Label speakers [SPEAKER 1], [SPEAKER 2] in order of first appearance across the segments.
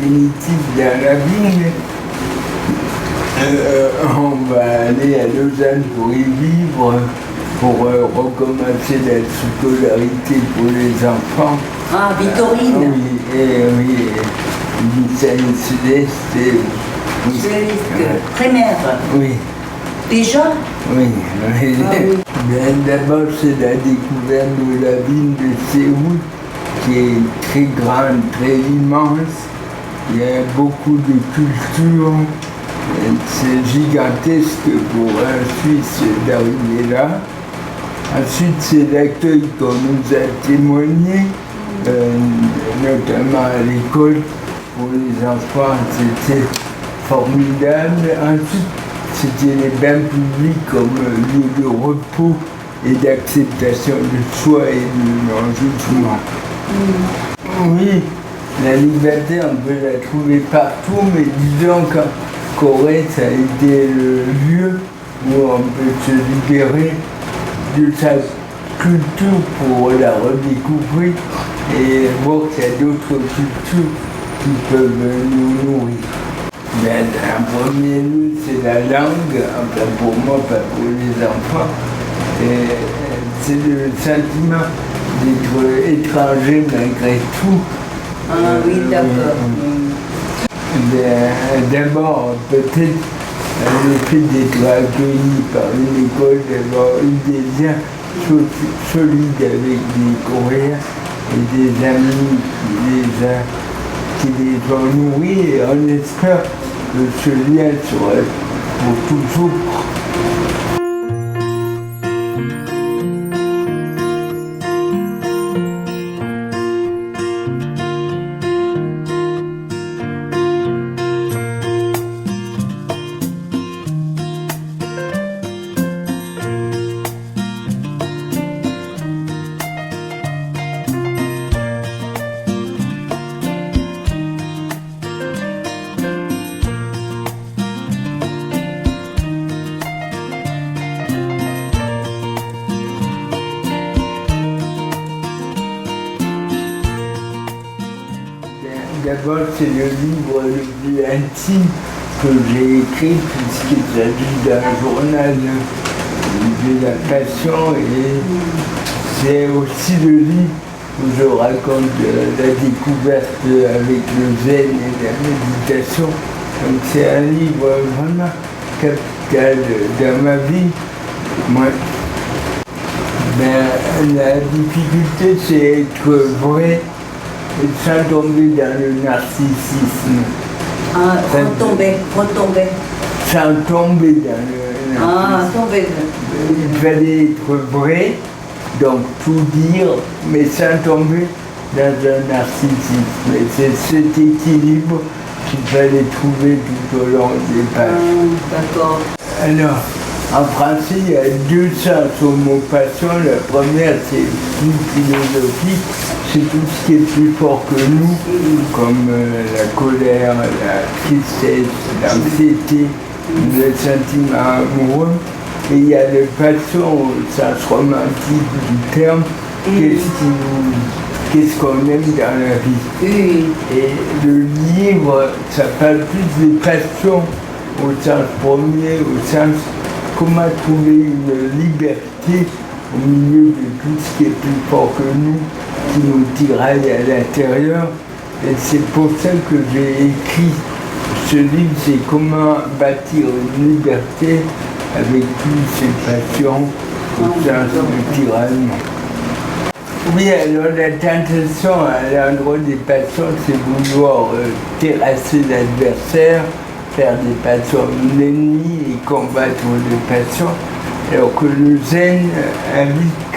[SPEAKER 1] définitif dans la vie, mais on va aller à Lausanne pour y vivre, pour recommencer la scolarité pour les enfants.
[SPEAKER 2] Ah, Vittorine.
[SPEAKER 1] Oui, lycée Sud-Est.
[SPEAKER 2] Sud-Est, primaire.
[SPEAKER 1] Oui.
[SPEAKER 2] Déjà?
[SPEAKER 1] Oui. Bien, d'abord, c'est la découverte de la ville de Séoul, qui est très grande, très immense. Il y a beaucoup de culture. C'est gigantesque pour un Suisse d'arriver là. Ensuite, c'est l'accueil qu'on nous a témoigné, notamment à l'école pour les enfants, c'était formidable. Ensuite, c'était les bains publics comme lieu de repos et d'acceptation de soi et de non-jugement. Oui, la liberté, on peut la trouver partout, mais disons qu'en Corée, ça a été le lieu où on peut se libérer de sa culture pour la redécouvrir et voir qu'il y a d'autres cultures qui peuvent nous nourrir. Mais en premier lieu, c'est la langue, enfin pour moi, pas pour les enfants. Et c'est le sentiment d'être étranger malgré tout.
[SPEAKER 2] Ah oui, d'accord.
[SPEAKER 1] D'abord, peut-être le fait d'être accueilli par une école, d'avoir eu des liens solides avec des Coréens et des amis qui les ont nourris, et on espère que ce lien sera pour toujours. D'abord, c'est le livre le plus intime que j'ai écrit, puisqu'il s'agit d'un journal de la passion, et c'est aussi le livre où je raconte la découverte avec le zen et la méditation. Donc c'est un livre vraiment capital dans ma vie. Moi, la difficulté, c'est être vrai, sans tomber dans le narcissisme.
[SPEAKER 2] Ah, retomber.
[SPEAKER 1] Sans tomber dans le narcissisme.
[SPEAKER 2] Ah, tomber.
[SPEAKER 1] Il fallait être vrai, donc tout dire, mais sans tomber dans un narcissisme. Et c'est cet équilibre qu'il fallait trouver tout au long des pages.
[SPEAKER 2] D'accord.
[SPEAKER 1] Alors, en français, il y a deux sens au mot passion. La première, c'est plus philosophique, c'est tout ce qui est plus fort que nous, comme la colère, la tristesse, l'anxiété, le sentiment amoureux. Et il y a la passion au sens romantique du terme, qu'est-ce qu'on aime dans la vie. Et le livre, ça parle plus des passions au sens premier, au sens comment trouver une liberté au milieu de tout ce qui est plus fort que nous, qui nous tiraille à l'intérieur. Et c'est pour ça que j'ai écrit ce livre, c'est comment bâtir une liberté avec toutes ces passions au sens de tiraillement. Oui, alors la tentation à l'endroit des passions, c'est vouloir terrasser l'adversaire, faire des passions l'ennemi et combattre les passions, alors que le zen invite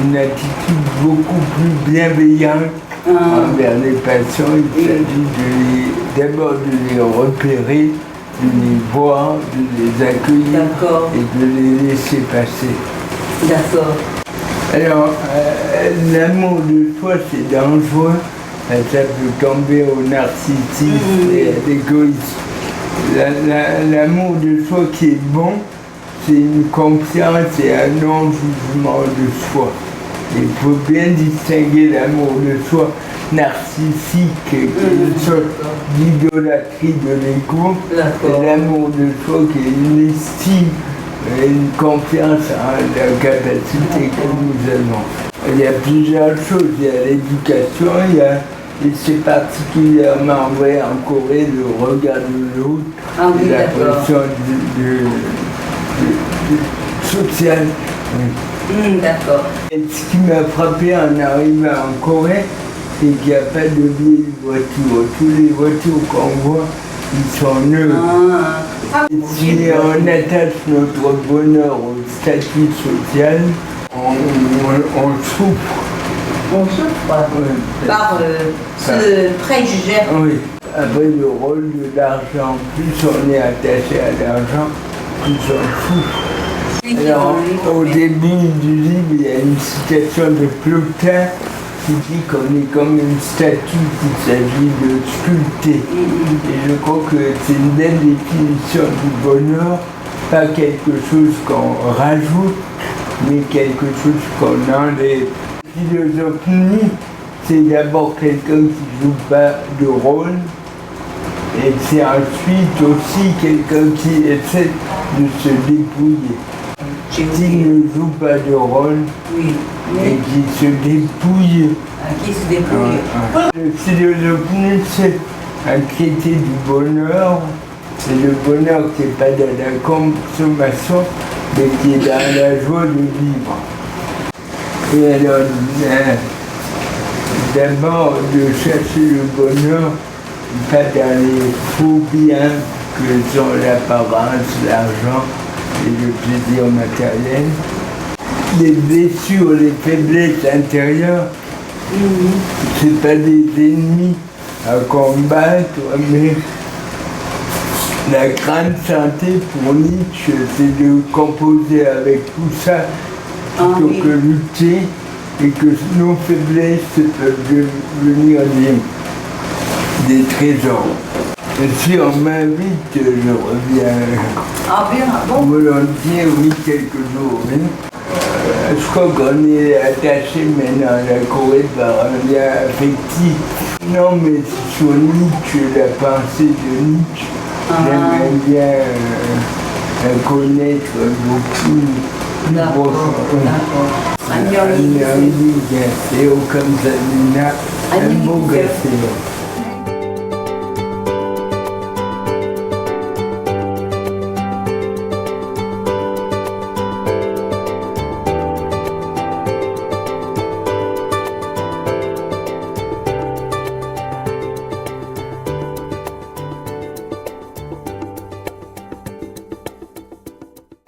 [SPEAKER 1] une attitude beaucoup plus bienveillante envers les passions. Il s'agit d'abord de les repérer, de les voir, de les accueillir et de les laisser passer.
[SPEAKER 2] D'accord.
[SPEAKER 1] Alors, l'amour de soi, c'est dangereux. Ça peut tomber au narcissisme et à l'égoïsme. L'amour de soi qui est bon, c'est une confiance et un non-jugement de soi. Il faut bien distinguer l'amour de soi narcissique, qui est une sorte d'idolâtrie de l'ego, et l'amour de soi qui est une estime, une confiance en la capacité que nous avons. Il y a plusieurs choses, il y a l'éducation, et c'est particulièrement vrai en Corée, le regard de l'autre, la pression sociale.
[SPEAKER 2] D'accord.
[SPEAKER 1] Et ce qui m'a frappé en arrivant en Corée, c'est qu'il n'y a pas de vieilles voitures. Toutes les voitures qu'on voit, ils sont neuves. Et si on attache notre bonheur au statut social, on souffre.
[SPEAKER 2] On souffre par ce préjugé.
[SPEAKER 1] Oui. Après, le rôle de l'argent, plus on est attaché à l'argent, plus on souffre. Alors, au début du livre, il y a une citation de Plotin qui dit qu'on est comme une statue qu'il s'agit de sculpter. Et je crois que c'est une belle définition du bonheur, pas quelque chose qu'on rajoute, mais quelque chose qu'on enlève. Le philosophe Nietzsche, c'est d'abord quelqu'un qui ne joue pas de rôle, et c'est ensuite aussi quelqu'un qui essaie de se dépouiller. Qui ne joue pas de rôle, et qui se dépouille.
[SPEAKER 2] Qui se dépouille.
[SPEAKER 1] Le philosophe Nietzsche a traité du bonheur, et le bonheur qui n'est pas dans la consommation, mais qui est dans la joie de vivre. Et alors, d'abord de chercher le bonheur, pas dans les faux biens que sont l'apparence, l'argent et le plaisir matériel. Les blessures, les faiblesses intérieures, c'est pas des ennemis à combattre, mais la grande santé pour Nietzsche, c'est de composer avec tout ça plutôt que lutter, et que nos faiblesses peuvent devenir des trésors. Et si on m'invite, je reviens volontiers, oui, quelques jours. Oui. Je crois qu'on est attaché maintenant à la Corée par un lien affectif. Non, mais sur Nietzsche, la pensée de Nietzsche, j'aimerais bien la connaître beaucoup.
[SPEAKER 2] D'accord.
[SPEAKER 1] 안녕히 계세요. 감사합니다. 행복하세요.